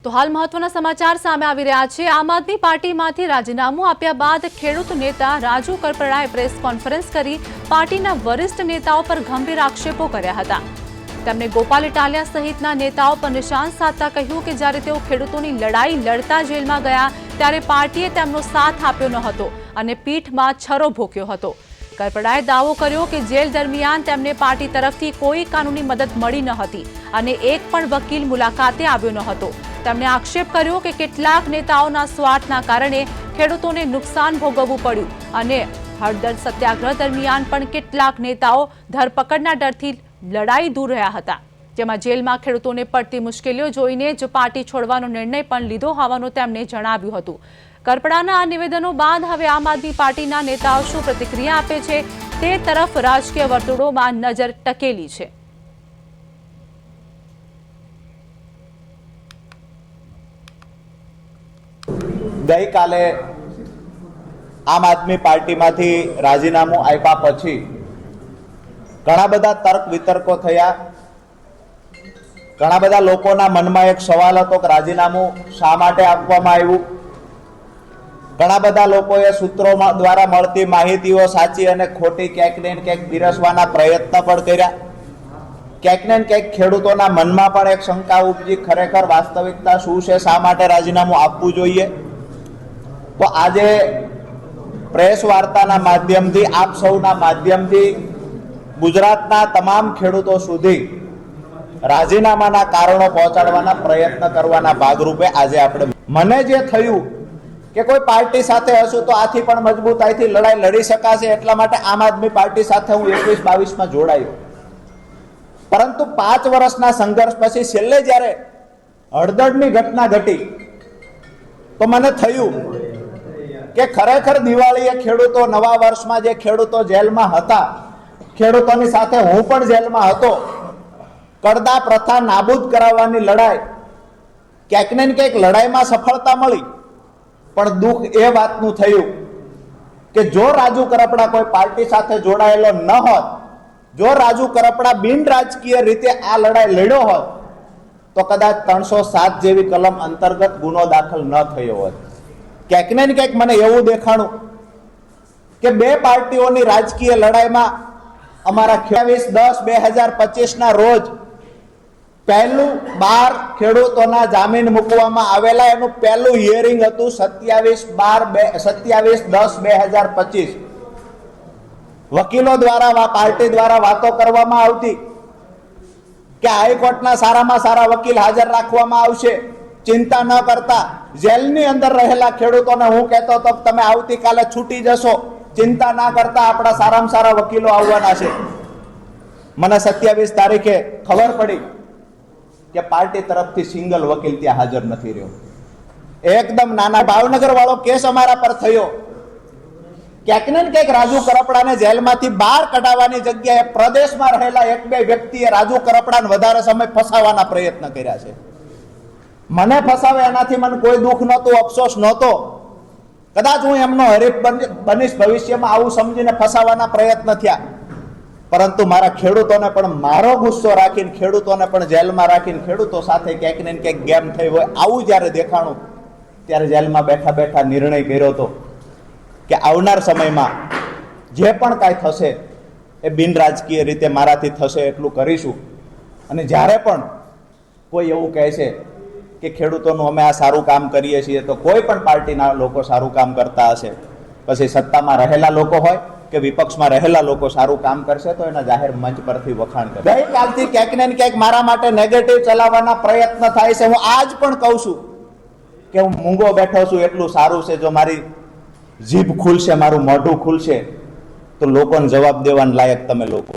તો હાલ મહત્વના સમાચાર સામે આવી રહ્યા છે। આમ આદમી પાર્ટીમાંથી રાજીનામું આપ્યા બાદ ખેડૂત નેતા રાજુ કરપડાએ પ્રેસ કોન્ફરન્સ કરી પાર્ટીના વરિષ્ઠ નેતાઓ પર ગંભીર આક્ષેપો કર્યા હતા। તેમણે ગોપાલ ઇટાલિયા સહિતના નેતાઓ પર નિશાન સાધતા કહ્યું કે જ્યારે તેઓ ખેડૂતોની લડાઈ લડતા જેલમાં ગયા ત્યારે પાર્ટીએ તેમનો સાથ આપ્યો ન હતો અને પીઠમાં છરો ભોક્યો હતો। કરપડાએ દાવો કર્યો કે જેલ દરમિયાન તેમને પાર્ટી તરફથી કોઈ કાનૂની મદદ મળી ન હતી અને એક પણ વકીલ મુલાકાતે આવ્યો ન હતો। તેમણે આક્ષેપ કર્યો કે કેટલાક નેતાઓના સ્વાર્થના કારણે ખેડૂતોને નુકસાન ભોગવવું પડ્યું અને હળદર સત્યાગ્રહ દરમિયાન પણ કેટલાક નેતાઓ ધરપકડના ડરથી લડાઈ દૂર રહ્યા હતા, જેમાં જેલમાં ખેડૂતોને પડતી મુશ્કેલીઓ જોઈને જ પાર્ટી છોડવાનો નિર્ણય પણ લીધો હોવાનું તેમણે જણાવ્યું હતું। કરપડાના આ નિવેદનો બાદ હવે આમ આદમી પાર્ટીના નેતાઓ શું પ્રતિક્રિયા આપે છે તે તરફ રાજકીય વર્તુળોમાં નજર ટકેલી છે। ગઈકાલે આમ આદમી પાર્ટીમાંથી રાજીનામું આપ્યા પછી ઘણા બધા તર્ક વિતર્કો થયા। ઘણા બધા લોકોના મનમાં એક સવાલ હતો કે રાજીનામું શા માટે આપવામાં આવ્યું। ઘણા બધા લોકોએ સૂત્રો દ્વારા મળતી માહિતીઓ સાચી અને ખોટી ક્યાંક ને ક્યાંક બિરસવાના પ્રયત્ન પણ કર્યા। ક્યાંક ને ક્યાંક ખેડૂતોના મનમાં પણ એક શંકા ઉપજી, ખરેખર વાસ્તવિકતા શું છે, શા માટે રાજીનામું આપવું જોઈએ। તો આજે પ્રેસ વાર્તાના માધ્યમથી, આપ સૌના માધ્યમથી ગુજરાતના તમામ ખેડૂતો સુધી રાજીનામાના કારણો પહોંચાડવાના પ્રયત્ન કરવાના ભાગરૂપે આજે આપણે મને જે થયું કે કોઈ પાર્ટી સાથે હશું તો આથી પણ મજબૂતાઈથી લડાઈ લડી શકાશે, એટલા માટે આમ આદમી પાર્ટી સાથે હું 21-22માં જોડાયો। પરંતુ 5 વર્ષના સંઘર્ષ પછી છેલ્લે જ્યારે હળદરની ઘટના ઘટી તો મને થયું કે ખરેખર દિવાળીએ ખેડૂતો, નવા વર્ષમાં જે ખેડૂતો જેલમાં હતા, ખેડૂતોની સાથે હું પણ જેલમાં હતો, કડદા પ્રથા નાબૂદ કરાવવાની લડાઈ, ક્યાંક ને ક્યાંક લડાઈમાં સફળતા મળી, પણ દુઃખ એ વાતનું થયું કે જો રાજુ કરપડા કોઈ પાર્ટી સાથે જોડાયેલો ન હોત, જો રાજુ કરપડા બિન રાજકીય રીતે આ લડાઈ લડ્યો હોત તો કદાચ 307 જેવી કલમ અંતર્ગત ગુનો દાખલ ન થયો હોત। ક્યાંક ને ક્યાંક મને એવું દેખાણું કે બે પાર્ટીઓની રાજકીય લડાઈમાં અમારા 27/10/2025ના રોજ પહેલું 12 ખેડૂતોના જામીન મૂકવામાં આવેલા, એનું પહેલું હિયરિંગ હતું 27/10/2025। વકીલો દ્વારા, પાર્ટી દ્વારા વાતો કરવામાં આવતી કે હાઈકોર્ટના સારામાં સારા વકીલ હાજર રાખવામાં આવશે, ચિંતા ન કરતા। જેલની અંદર રહેલા ખેડૂતોને હું કહેતો હતો કે તમે આવતીકાલે છૂટી જશો, ચિંતા ના કરતા, આપણા સારામાં સારા વકીલો આવવાના છે। મને 27 તારીખે ખબર પડી કે પાર્ટી તરફથી સિંગલ વકીલ ત્યાં હાજર નથી રહ્યો। એકદમ નાના ભાવનગર વાળો કેસ અમારા પર થયો। ક્યાંક ને ક્યાંક રાજુ કરપડાને જેલમાંથી બહાર કઢાવવાની જગ્યાએ પ્રદેશમાં રહેલા 1-2 વ્યક્તિએ રાજુ કરપડાને વધારે સમય ફસાવવાના પ્રયત્ન કર્યા છે। મને ફસાવે એનાથી મને કોઈ દુઃખ નહોતું, અફસોસ નહોતો। કદાચ હું એમનો હરીફ બનીશ ભવિષ્યમાં, આવું સમજીને ફસાવવાના પ્રયત્ન થયા, પરંતુ મારા ખેડૂતોને પણ મારો ગુસ્સો રાખીને, ખેડૂતોને પણ જેલમાં રાખીને, ખેડૂતો સાથે ક્યાંક ને ક્યાંક ગેમ થઈ હોય આવું જ્યારે દેખાણું, ત્યારે જેલમાં બેઠા બેઠા નિર્ણય કર્યો હતો કે આવનાર સમયમાં જે પણ કાંઈ થશે એ બિન રાજકીય રીતે મારાથી થશે એટલું કરીશું। અને જ્યારે પણ કોઈ એવું કહે છે કે ખેડૂતોનું અમે આ સારું કામ કરીએ છીએ, તો કોઈ પણ પાર્ટીના લોકો સારું કામ કરતા હશે, પછી સત્તામાં રહેલા લોકો હોય કે વિપક્ષમાં રહેલા લોકો સારું કામ કરશે તો એના જાહેર મંચ પરથી વખાણ કરે। ગઈકાલથી ક્યાંક ને ક્યાંક મારા માટે નેગેટિવ ચલાવવાના પ્રયત્ન થાય છે। હું આજ પણ કહું છું કે હું મૂંગો બેઠો છું એટલું સારું છે। જો મારી જીભ ખુલશે, મારું મોઢું ખુલશે તો લોકોને જવાબ દેવાના લાયક તમે લોકો